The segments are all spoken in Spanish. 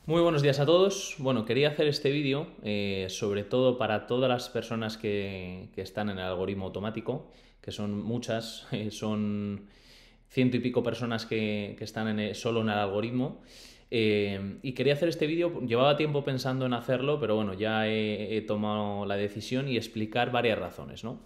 Muy buenos días a todos. Bueno, quería hacer este vídeo sobre todo para todas las personas que están en el algoritmo automático, que son muchas, son ciento y pico personas que están solo en el algoritmo. Y quería hacer este vídeo, llevaba tiempo pensando en hacerlo, pero bueno, ya he tomado la decisión y explicar varias razones, ¿no?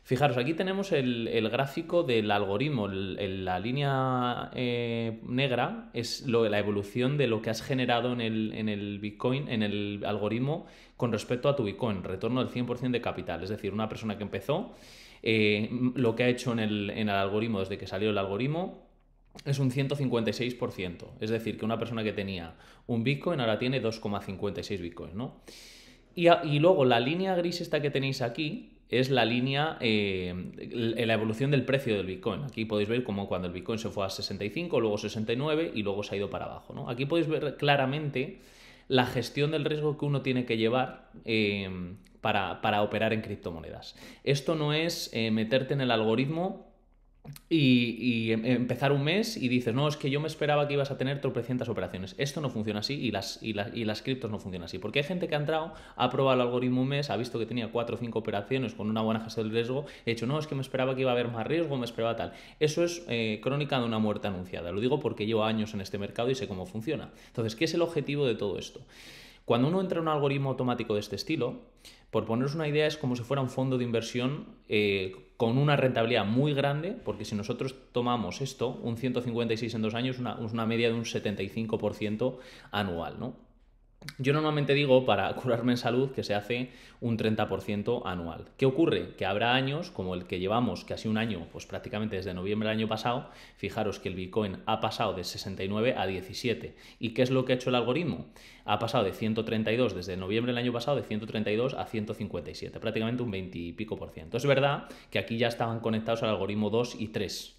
Fijaros, aquí tenemos el gráfico del algoritmo. La línea negra es la evolución de lo que has generado en el Bitcoin, en el algoritmo, con respecto a tu Bitcoin, retorno del 100% de capital. Es decir, una persona que empezó, lo que ha hecho en el algoritmo desde que salió el algoritmo es un 156%. Es decir, que una persona que tenía un Bitcoin ahora tiene 2,56 Bitcoin, ¿no? Y luego la línea gris esta que tenéis aquí es la línea, la evolución del precio del Bitcoin. Aquí podéis ver como cuando el Bitcoin se fue a 65, luego 69 y luego se ha ido para abajo, ¿no? Aquí podéis ver claramente la gestión del riesgo que uno tiene que llevar para operar en criptomonedas. Esto no es meterte en el algoritmo y empezar un mes y dices, no, es que yo me esperaba que ibas a tener tropecientas operaciones. Esto no funciona así y las criptos no funcionan así. Porque hay gente que ha entrado, ha probado el algoritmo un mes, ha visto que tenía 4 o 5 operaciones con una buena gestión del riesgo, he dicho, no, es que me esperaba que iba a haber más riesgo, me esperaba tal. Eso es crónica de una muerte anunciada. Lo digo porque llevo años en este mercado y sé cómo funciona. Entonces, ¿qué es el objetivo de todo esto? Cuando uno entra en un algoritmo automático de este estilo, por poneros una idea, es como si fuera un fondo de inversión con una rentabilidad muy grande, porque si nosotros tomamos esto, un 156 en 2 años, una media de un 75% anual, ¿no? Yo normalmente digo, para curarme en salud, que se hace un 30% anual. ¿Qué ocurre? Que habrá años, como el que llevamos, que ha sido un año, pues prácticamente desde noviembre del año pasado, fijaros que el Bitcoin ha pasado de 69 a 17. ¿Y qué es lo que ha hecho el algoritmo? Ha pasado de 132, desde noviembre del año pasado, de 132 a 157, prácticamente un 20 y pico por ciento. Es verdad que aquí ya estaban conectados al algoritmo 2 y 3.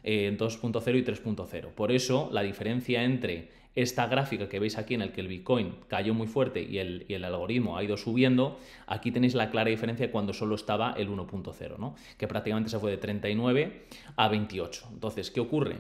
2.0 y 3.0. Por eso la diferencia entre esta gráfica que veis aquí en el que el Bitcoin cayó muy fuerte y el algoritmo ha ido subiendo, aquí tenéis la clara diferencia cuando solo estaba el 1.0, ¿no? Que prácticamente se fue de 39 a 28. Entonces, ¿qué ocurre?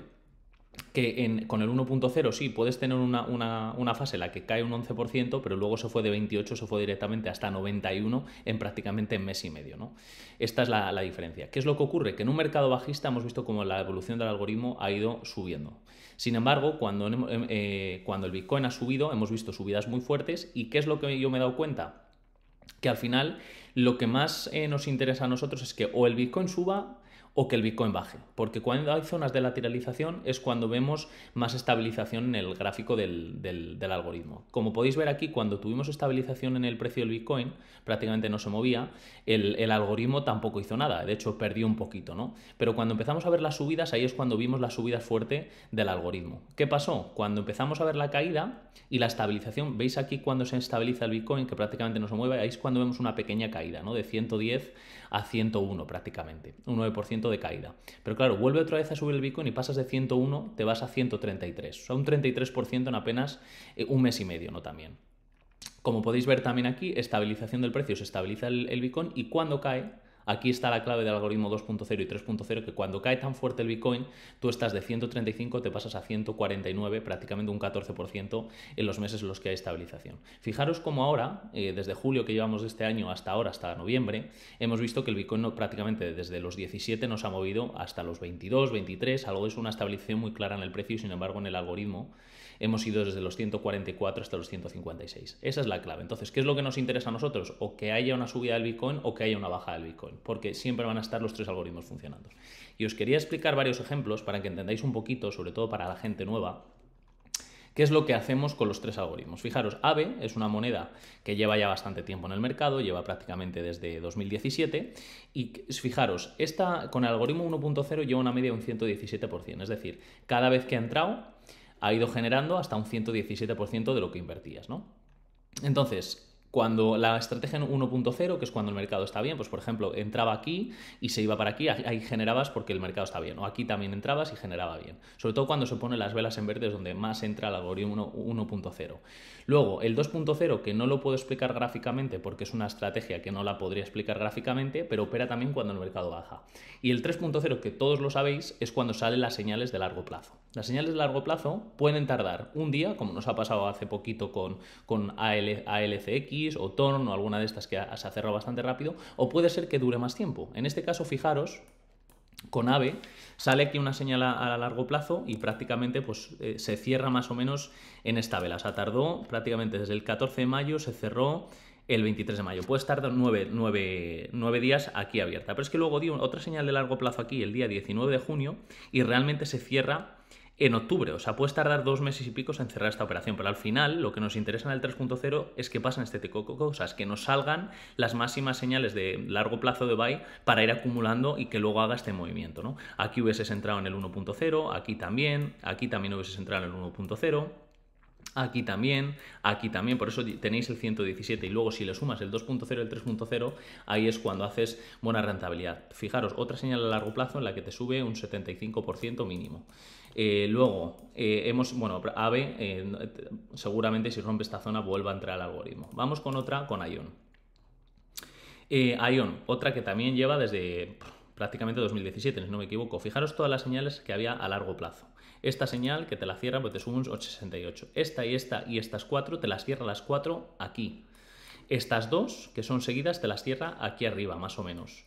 Que con el 1.0 sí, puedes tener una fase en la que cae un 11%, pero luego se fue de 28, se fue directamente hasta 91 en prácticamente mes y medio, ¿no? Esta es la diferencia. ¿Qué es lo que ocurre? Que en un mercado bajista hemos visto como la evolución del algoritmo ha ido subiendo. Sin embargo, cuando el Bitcoin ha subido, hemos visto subidas muy fuertes. ¿Y qué es lo que yo me he dado cuenta? Que al final lo que más nos interesa a nosotros es que o el Bitcoin suba o que el Bitcoin baje, porque cuando hay zonas de lateralización es cuando vemos más estabilización en el gráfico del algoritmo. Como podéis ver aquí, cuando tuvimos estabilización en el precio del Bitcoin, prácticamente no se movía, el algoritmo tampoco hizo nada, de hecho perdió un poquito, ¿no? Pero cuando empezamos a ver las subidas, ahí es cuando vimos las subidas fuertes del algoritmo. ¿Qué pasó? Cuando empezamos a ver la caída y la estabilización, veis aquí cuando se estabiliza el Bitcoin, que prácticamente no se mueve, ahí es cuando vemos una pequeña caída, ¿no? De 110 a 101 prácticamente, un 9% de caída. Pero claro, vuelve otra vez a subir el Bitcoin y pasas de 101, te vas a 133, o sea, un 33% en apenas un mes y medio, ¿no? También. Como podéis ver también aquí, estabilización del precio, se estabiliza el Bitcoin y cuando cae, aquí está la clave del algoritmo 2.0 y 3.0, que cuando cae tan fuerte el Bitcoin, tú estás de 135, te pasas a 149, prácticamente un 14% en los meses en los que hay estabilización. Fijaros cómo ahora, desde julio que llevamos de este año hasta ahora, hasta noviembre, hemos visto que el Bitcoin prácticamente desde los 17 nos ha movido hasta los 22, 23, algo es una estabilización muy clara en el precio y sin embargo en el algoritmo hemos ido desde los 144 hasta los 156. Esa es la clave. Entonces, ¿qué es lo que nos interesa a nosotros? O que haya una subida del Bitcoin o que haya una bajada del Bitcoin, porque siempre van a estar los tres algoritmos funcionando. Y os quería explicar varios ejemplos para que entendáis un poquito, sobre todo para la gente nueva, ¿qué es lo que hacemos con los tres algoritmos? Fijaros, AVE es una moneda que lleva ya bastante tiempo en el mercado, lleva prácticamente desde 2017 y fijaros, esta con el algoritmo 1.0 lleva una media de un 117%, es decir, cada vez que ha entrado ha ido generando hasta un 117% de lo que invertías, ¿no? Entonces, cuando la estrategia 1.0, que es cuando el mercado está bien, pues por ejemplo, entraba aquí y se iba para aquí, ahí generabas porque el mercado está bien, o aquí también entrabas y generaba bien. Sobre todo cuando se ponen las velas en verde es donde más entra el algoritmo 1.0. Luego, el 2.0, que no lo puedo explicar gráficamente porque es una estrategia que no la podría explicar gráficamente, pero opera también cuando el mercado baja. Y el 3.0, que todos lo sabéis, es cuando salen las señales de largo plazo. Las señales de largo plazo pueden tardar un día, como nos ha pasado hace poquito con ALCX o TORN o alguna de estas que se ha cerrado bastante rápido, o puede ser que dure más tiempo. En este caso, fijaros, con AVE sale aquí una señal a largo plazo y prácticamente pues, se cierra más o menos en esta vela. O sea, tardó prácticamente desde el 14 de mayo, se cerró el 23 de mayo. Puedes tardar 9 días aquí abierta. Pero es que luego dio otra señal de largo plazo aquí el día 19 de junio y realmente se cierra en octubre. O sea, puedes tardar 2 meses y pico en cerrar esta operación, pero al final lo que nos interesa en el 3.0 es que pasen este tipo de cosas, que nos salgan las máximas señales de largo plazo de buy para ir acumulando y que luego haga este movimiento, ¿no? Aquí hubieses entrado en el 1.0, aquí también hubieses entrado en el 1.0. Aquí también, por eso tenéis el 117 y luego si le sumas el 2.0 y el 3.0, ahí es cuando haces buena rentabilidad. Fijaros, otra señal a largo plazo en la que te sube un 75% mínimo. Luego, AVE, seguramente si rompe esta zona vuelva a entrar al algoritmo. Vamos con otra, con ION. ION, otra que también lleva desde prácticamente 2017, si no me equivoco. Fijaros todas las señales que había a largo plazo. Esta señal que te la cierra, pues te sube un 8,68. Esta y estas 4 te las cierra las 4 aquí. Estas 2, que son seguidas, te las cierra aquí arriba, más o menos.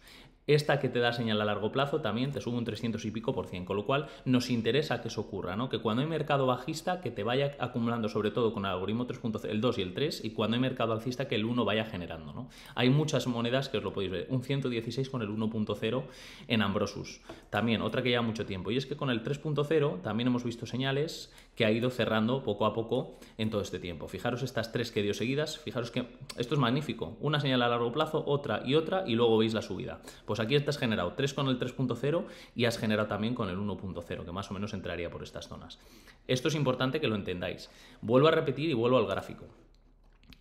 Esta que te da señal a largo plazo también te sube un 300 y pico %, con lo cual nos interesa que eso ocurra, ¿no? Que cuando hay mercado bajista, que te vaya acumulando, sobre todo con el algoritmo 3.0, el 2 y el 3, y cuando hay mercado alcista, que el 1 vaya generando, ¿no? Hay muchas monedas que os lo podéis ver, un 116 con el 1.0 en Ambrosus. También, otra que lleva mucho tiempo, y es que con el 3.0 también hemos visto señales que ha ido cerrando poco a poco en todo este tiempo. Fijaros estas 3 que dio seguidas, fijaros que esto es magnífico, una señal a largo plazo, otra, y luego veis la subida. Pues aquí te has generado 3 con el 3.0 y has generado también con el 1.0, que más o menos entraría por estas zonas. Esto es importante que lo entendáis. Vuelvo a repetir y vuelvo al gráfico.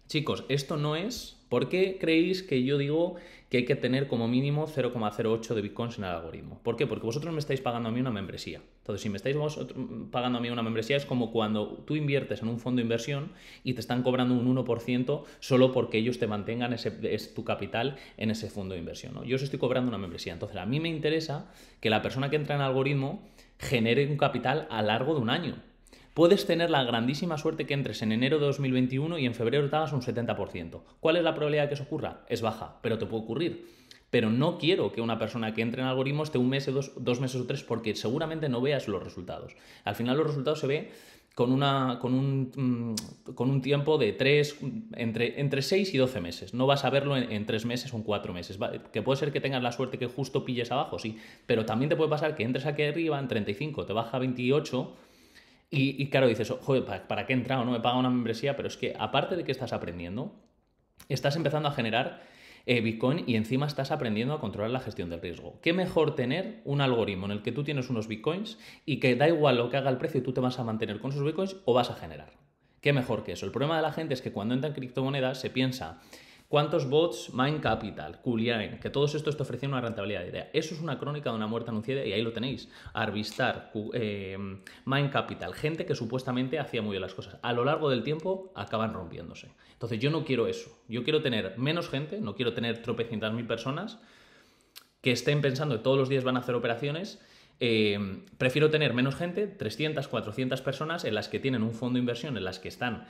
Chicos, esto no es... ¿Por qué creéis que yo digo que hay que tener como mínimo 0,08 de bitcoins en el algoritmo? ¿Por qué? Porque vosotros me estáis pagando a mí una membresía. Entonces, si me estáis pagando a mí una membresía, es como cuando tú inviertes en un fondo de inversión y te están cobrando un 1% solo porque ellos te mantengan tu capital en ese fondo de inversión, ¿no? Yo os estoy cobrando una membresía. Entonces, a mí me interesa que la persona que entra en el algoritmo genere un capital a largo de un año. Puedes tener la grandísima suerte que entres en enero de 2021 y en febrero te hagas un 70%. ¿Cuál es la probabilidad de que eso ocurra? Es baja, pero te puede ocurrir. Pero no quiero que una persona que entre en algoritmos esté un mes, dos meses o 3, porque seguramente no veas los resultados. Al final los resultados se ve con un tiempo de entre 6 y 12 meses. No vas a verlo en 3 meses o en 4 meses. Que puede ser que tengas la suerte que justo pilles abajo, sí. Pero también te puede pasar que entres aquí arriba en 35, te baja a 28... Y claro, dices, joder, ¿para qué he entrado? No me paga una membresía, pero es que aparte de que estás aprendiendo, estás empezando a generar Bitcoin y encima estás aprendiendo a controlar la gestión del riesgo. ¿Qué mejor tener un algoritmo en el que tú tienes unos Bitcoins y que da igual lo que haga el precio y tú te vas a mantener con esos Bitcoins o vas a generar? ¿Qué mejor que eso? El problema de la gente es que cuando entra en criptomonedas se piensa... ¿Cuántos bots? Mine Capital, Kuliain, que todos estos te ofrecen una rentabilidad de idea. Eso es una crónica de una muerte anunciada y ahí lo tenéis. Arbistar, Mine Capital, gente que supuestamente hacía muy bien las cosas. A lo largo del tiempo acaban rompiéndose. Entonces yo no quiero eso. Yo quiero tener menos gente, no quiero tener tropecientas mil personas que estén pensando que todos los días van a hacer operaciones. Prefiero tener menos gente, 300, 400 personas en las que tienen un fondo de inversión, en las que están...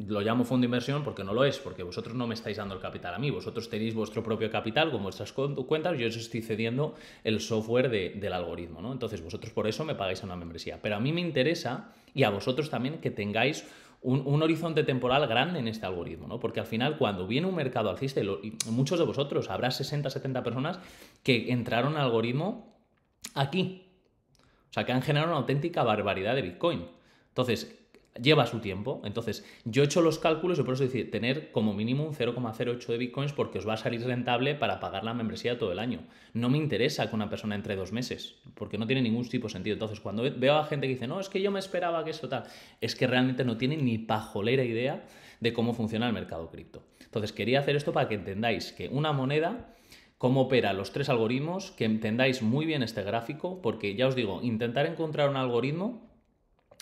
Lo llamo fondo de inversión porque no lo es, porque vosotros no me estáis dando el capital a mí, vosotros tenéis vuestro propio capital con vuestras cuentas, yo os estoy cediendo el software del algoritmo, ¿no? Entonces vosotros por eso me pagáis una membresía. Pero a mí me interesa, y a vosotros también, que tengáis un horizonte temporal grande en este algoritmo, ¿no? Porque al final cuando viene un mercado alcista, y muchos de vosotros, habrá 60, 70 personas que entraron al algoritmo aquí, o sea, que han generado una auténtica barbaridad de Bitcoin. Entonces, lleva su tiempo. Entonces, yo he hecho los cálculos y por eso decir, tener como mínimo un 0,08 de bitcoins porque os va a salir rentable para pagar la membresía todo el año. No me interesa que una persona entre 2 meses, porque no tiene ningún tipo de sentido. Entonces, cuando veo a gente que dice, no, es que yo me esperaba que eso tal, es que realmente no tiene ni pajolera idea de cómo funciona el mercado cripto. Entonces, quería hacer esto para que entendáis que una moneda... cómo opera los 3 algoritmos, que entendáis muy bien este gráfico, porque ya os digo, intentar encontrar un algoritmo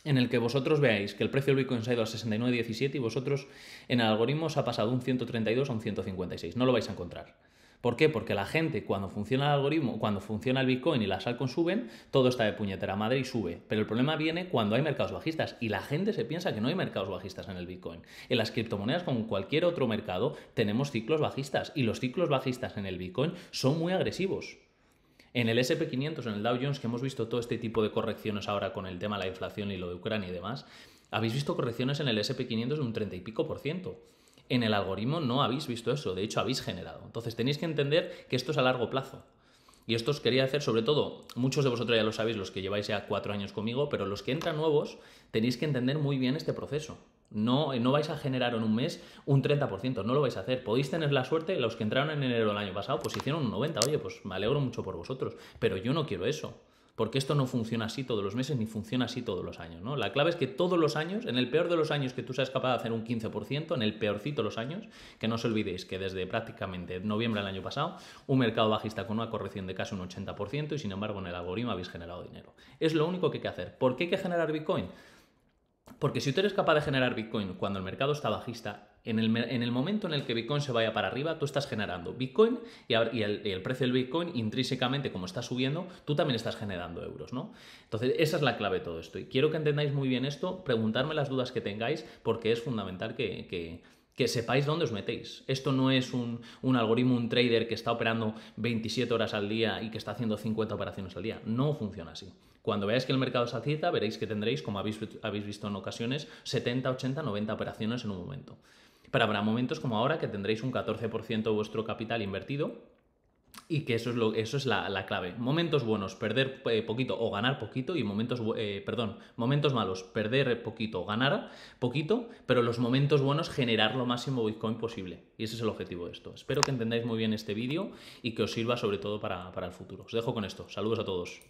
en el que vosotros veáis que el precio del Bitcoin se ha ido a 69,17 y vosotros en el algoritmo os ha pasado un 132 a un 156. No lo vais a encontrar. ¿Por qué? Porque la gente, cuando funciona el algoritmo, cuando funciona el Bitcoin y las altcoins suben, todo está de puñetera madre y sube. Pero el problema viene cuando hay mercados bajistas y la gente se piensa que no hay mercados bajistas en el Bitcoin. En las criptomonedas, como en cualquier otro mercado, tenemos ciclos bajistas y los ciclos bajistas en el Bitcoin son muy agresivos. En el SP500, en el Dow Jones, que hemos visto todo este tipo de correcciones ahora con el tema de la inflación y lo de Ucrania y demás, habéis visto correcciones en el SP500 de un 30 y pico por ciento. En el algoritmo no habéis visto eso, de hecho habéis generado. Entonces tenéis que entender que esto es a largo plazo. Y esto os quería hacer, sobre todo, muchos de vosotros ya lo sabéis, los que lleváis ya 4 años conmigo, pero los que entran nuevos tenéis que entender muy bien este proceso. No vais a generar en un mes un 30%, no lo vais a hacer. Podéis tener la suerte, los que entraron en enero del año pasado, pues hicieron un 90%. Oye, pues me alegro mucho por vosotros, pero yo no quiero eso. Porque esto no funciona así todos los meses ni funciona así todos los años, ¿no? La clave es que todos los años, en el peor de los años que tú seas capaz de hacer un 15%, en el peorcito de los años, que no os olvidéis que desde prácticamente noviembre del año pasado, un mercado bajista con una corrección de casi un 80% y sin embargo en el algoritmo habéis generado dinero. Es lo único que hay que hacer. ¿Por qué hay que generar Bitcoin? Porque si tú eres capaz de generar Bitcoin cuando el mercado está bajista, en el momento en el que Bitcoin se vaya para arriba, tú estás generando Bitcoin y el precio del Bitcoin intrínsecamente, como está subiendo, tú también estás generando euros, ¿no? Entonces, esa es la clave de todo esto. Y quiero que entendáis muy bien esto, preguntarme las dudas que tengáis, porque es fundamental que sepáis dónde os metéis. Esto no es un algoritmo, un trader que está operando 27 horas al día y que está haciendo 50 operaciones al día. No funciona así. Cuando veáis que el mercado se alcista, veréis que tendréis, como habéis visto en ocasiones, 70, 80, 90 operaciones en un momento. Pero habrá momentos como ahora que tendréis un 14% de vuestro capital invertido y que eso es la clave. Momentos buenos, perder poquito o ganar poquito y momentos malos, perder poquito o ganar poquito, pero los momentos buenos generar lo máximo Bitcoin posible. Y ese es el objetivo de esto. Espero que entendáis muy bien este vídeo y que os sirva sobre todo para el futuro. Os dejo con esto. Saludos a todos.